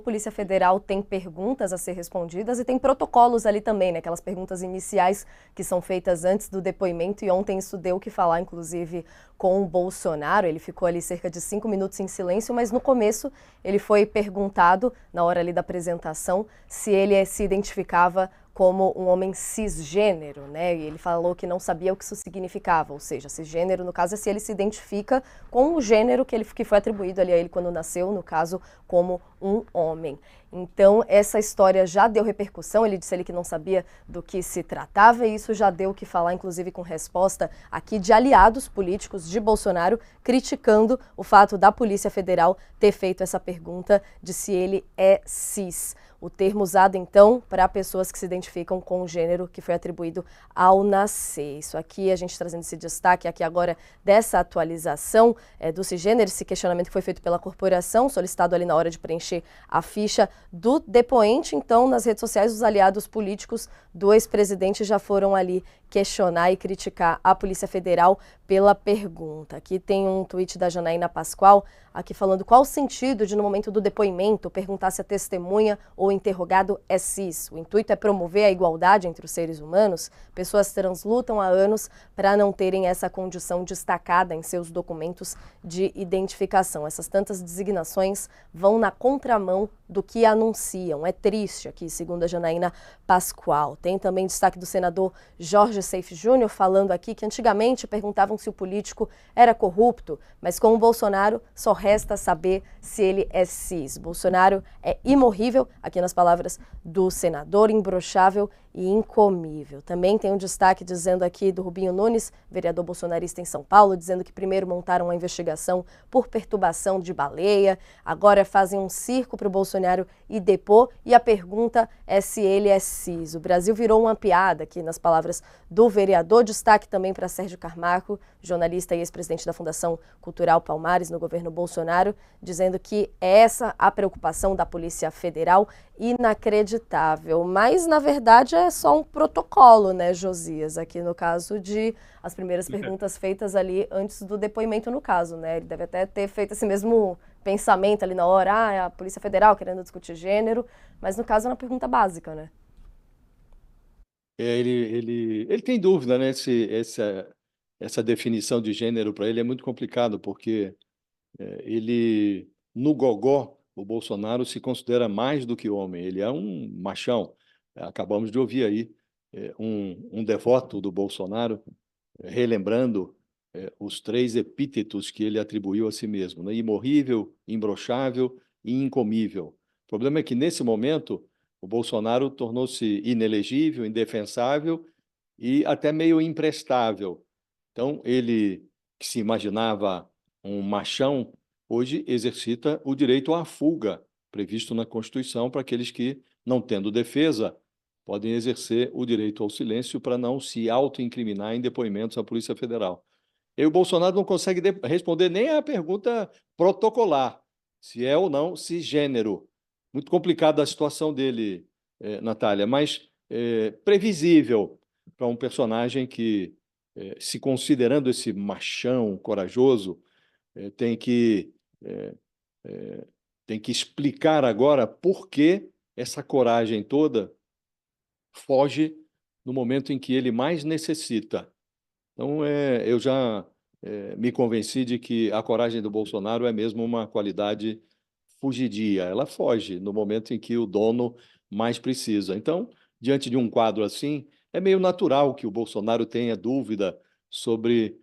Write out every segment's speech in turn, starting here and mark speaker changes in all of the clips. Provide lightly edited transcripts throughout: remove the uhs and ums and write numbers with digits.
Speaker 1: Polícia Federal tem perguntas a ser respondidas e tem protocolos ali também, né? Aquelas perguntas iniciais que são feitas antes do depoimento, e ontem isso deu o que falar, inclusive, com o Bolsonaro. Ele ficou ali cerca de 5 minutos em silêncio, mas no começo ele foi perguntado, na hora ali da apresentação, se ele se identificava como um homem cisgênero, né? E ele falou que não sabia o que isso significava, ou seja, cisgênero, no caso, é se ele se identifica com o gênero que foi atribuído ali a ele quando nasceu, no caso, como um homem. Então, essa história já deu repercussão, ele disse ali que não sabia do que se tratava, e isso já deu o que falar, inclusive com resposta aqui de aliados políticos de Bolsonaro, criticando o fato da Polícia Federal ter feito essa pergunta de se ele é cis. O termo usado, então, para pessoas que se identificam com o gênero que foi atribuído ao nascer. Isso aqui, a gente trazendo esse destaque aqui agora dessa atualização do cisgênero, esse questionamento que foi feito pela corporação, solicitado ali na hora de preencher a ficha do depoente. Então, nas redes sociais, os aliados políticos do ex-presidente já foram ali questionar e criticar a Polícia Federal pela pergunta. Aqui tem um tweet da Janaína Pascoal, aqui falando qual o sentido de, no momento do depoimento, perguntar se a testemunha ou interrogado é cis. O intuito é promover a igualdade entre os seres humanos. Pessoas trans lutam há anos para não terem essa condição destacada em seus documentos de identificação. Essas tantas designações vão na contramão do que anunciam. É triste aqui, segundo a Janaína Pascoal. Tem também destaque do senador Jorge Seife Júnior falando aqui que antigamente perguntavam se o político era corrupto, mas com o Bolsonaro só resta saber se ele é cis. Bolsonaro é imorrível, aqui nas palavras do senador, imbrochável e incomível. Também tem um destaque dizendo aqui do Rubinho Nunes, vereador bolsonarista em São Paulo, dizendo que primeiro montaram uma investigação por perturbação de baleia, agora fazem um circo para o Bolsonaro e depor, e a pergunta é se ele é cis. O Brasil virou uma piada, aqui nas palavras do vereador. Destaque também para Sérgio Carmarco, jornalista e ex-presidente da Fundação Cultural Palmares no governo Bolsonaro, dizendo que essa a preocupação da Polícia Federal. Inacreditável, mas na verdade é só um protocolo, né, Josias? Aqui no caso de as primeiras perguntas feitas ali antes do depoimento, no caso, né? Ele deve até ter feito esse mesmo pensamento ali na hora, é a Polícia Federal querendo discutir gênero, mas no caso é uma pergunta básica, né?
Speaker 2: Ele tem dúvida, né? Essa definição de gênero para ele é muito complicado, porque no gogó, o Bolsonaro se considera mais do que homem, ele é um machão. Acabamos de ouvir aí um devoto do Bolsonaro relembrando os 3 epítetos que ele atribuiu a si mesmo, né? Imorrível, imbrochável e incomível. O problema é que, nesse momento, o Bolsonaro tornou-se inelegível, indefensável e até meio imprestável. Então, ele, que se imaginava um machão, hoje exercita o direito à fuga, previsto na Constituição, para aqueles que, não tendo defesa, podem exercer o direito ao silêncio para não se autoincriminar em depoimentos à Polícia Federal. E o Bolsonaro não consegue responder nem à pergunta protocolar, se é ou não cisgênero. Muito complicada a situação dele, Natália, mas previsível para um personagem que, se considerando esse machão corajoso, tem que, eh, tem que explicar agora por que essa coragem toda foge no momento em que ele mais necessita. Então, eu já me convenci de que a coragem do Bolsonaro é mesmo uma qualidade fugidia. Ela foge no momento em que o dono mais precisa. Então, diante de um quadro assim, é meio natural que o Bolsonaro tenha dúvida sobre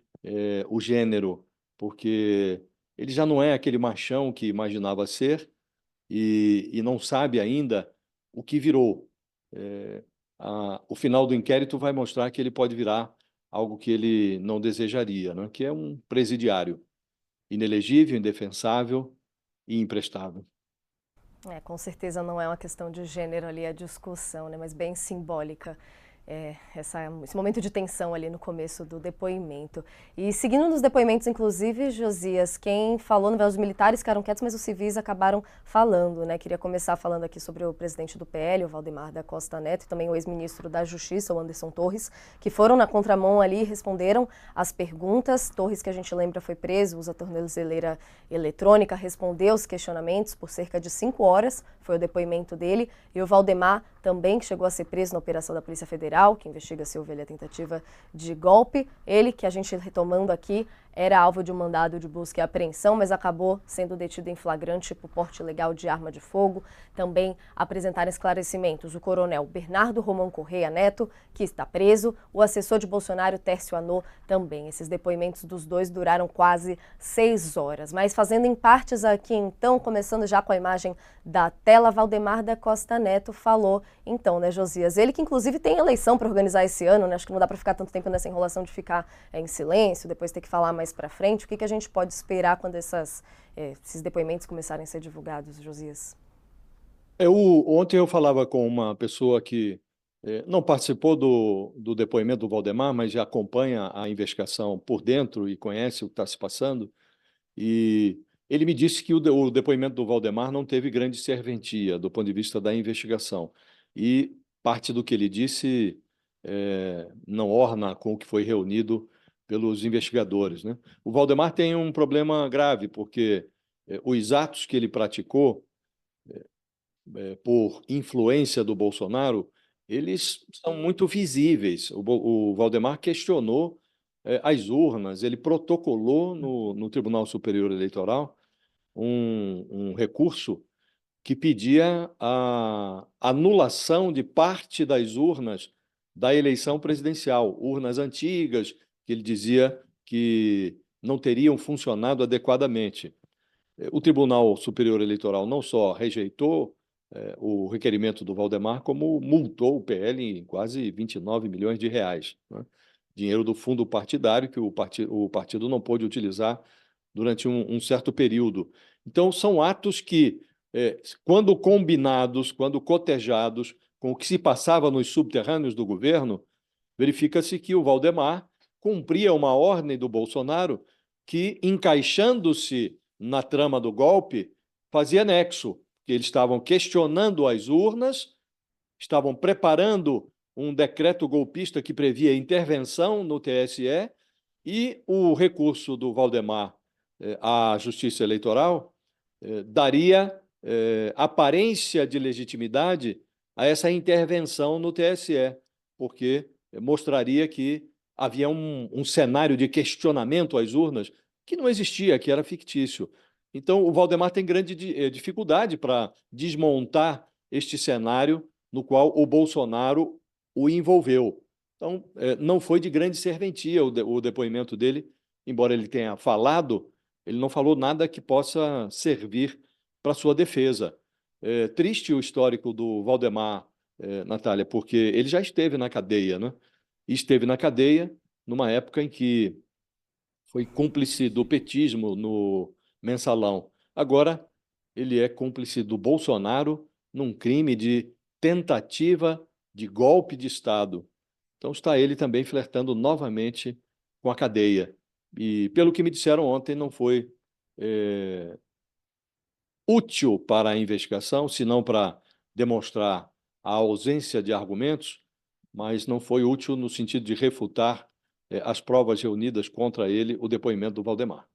Speaker 2: o gênero, porque ele já não é aquele machão que imaginava ser e não sabe ainda o que virou. O final do inquérito vai mostrar que ele pode virar algo que ele não desejaria, né? Que é um presidiário inelegível, indefensável e imprestável.
Speaker 1: Com certeza não é uma questão de gênero ali a discussão, né, mas bem simbólica. esse momento de tensão ali no começo do depoimento. E seguindo nos depoimentos, inclusive, Josias, quem falou, no os militares ficaram quietos, mas os civis acabaram falando, né? Queria começar falando aqui sobre o presidente do PL, o Valdemar da Costa Neto, e também o ex-ministro da Justiça, o Anderson Torres, que foram na contramão ali e responderam as perguntas. Torres, que a gente lembra, foi preso, usa tornozeleira eletrônica, respondeu os questionamentos por cerca de 5 horas, foi o depoimento dele, e o Valdemar também, que chegou a ser preso na operação da Polícia Federal, que investiga se houve ali a tentativa de golpe. Ele, que a gente retomando aqui, era alvo de um mandado de busca e apreensão, mas acabou sendo detido em flagrante por porte ilegal de arma de fogo. Também apresentaram esclarecimentos o coronel Bernardo Romão Correia Neto, que está preso, o assessor de Bolsonaro, Tércio Anô, também. Esses depoimentos dos dois duraram quase 6 horas. Mas fazendo em partes aqui, então, começando já com a imagem da tela, Valdemar da Costa Neto falou, então, né, Josias? Ele que, inclusive, tem eleição para organizar esse ano, né? Acho que não dá para ficar tanto tempo nessa enrolação de ficar em silêncio, depois ter que falar mais para frente. O que a gente pode esperar quando esses depoimentos começarem a ser divulgados, Josias?
Speaker 2: Ontem eu falava com uma pessoa que não participou do depoimento do Valdemar, mas já acompanha a investigação por dentro e conhece o que está se passando. E ele me disse que o depoimento do Valdemar não teve grande serventia do ponto de vista da investigação. E parte do que ele disse não orna com o que foi reunido pelos investigadores, né? O Valdemar tem um problema grave, porque os atos que ele praticou por influência do Bolsonaro, eles são muito visíveis. O Valdemar questionou as urnas, ele protocolou no Tribunal Superior Eleitoral um recurso que pedia a anulação de parte das urnas da eleição presidencial, urnas antigas, que ele dizia que não teriam funcionado adequadamente. O Tribunal Superior Eleitoral não só rejeitou o requerimento do Valdemar, como multou o PL em quase 29 milhões de reais, né? Dinheiro do fundo partidário que o partido não pôde utilizar durante um certo período. Então, são atos que, quando combinados, quando cotejados com o que se passava nos subterrâneos do governo, verifica-se que o Valdemar cumpria uma ordem do Bolsonaro que, encaixando-se na trama do golpe, fazia nexo, que eles estavam questionando as urnas, estavam preparando um decreto golpista que previa intervenção no TSE, e o recurso do Valdemar à Justiça Eleitoral daria aparência de legitimidade a essa intervenção no TSE, porque mostraria que havia um cenário de questionamento às urnas que não existia, que era fictício. Então, o Valdemar tem grande dificuldade para desmontar este cenário no qual o Bolsonaro o envolveu. Então, não foi de grande serventia o depoimento dele, embora ele tenha falado, ele não falou nada que possa servir para sua defesa. Triste o histórico do Valdemar, Natália, porque ele já esteve na cadeia, né? E esteve na cadeia numa época em que foi cúmplice do petismo no Mensalão. Agora, ele é cúmplice do Bolsonaro num crime de tentativa de golpe de Estado. Então, está ele também flertando novamente com a cadeia. E, pelo que me disseram ontem, não foi útil para a investigação, senão para demonstrar a ausência de argumentos, mas não foi útil no sentido de refutar as provas reunidas contra ele, o depoimento do Valdemar.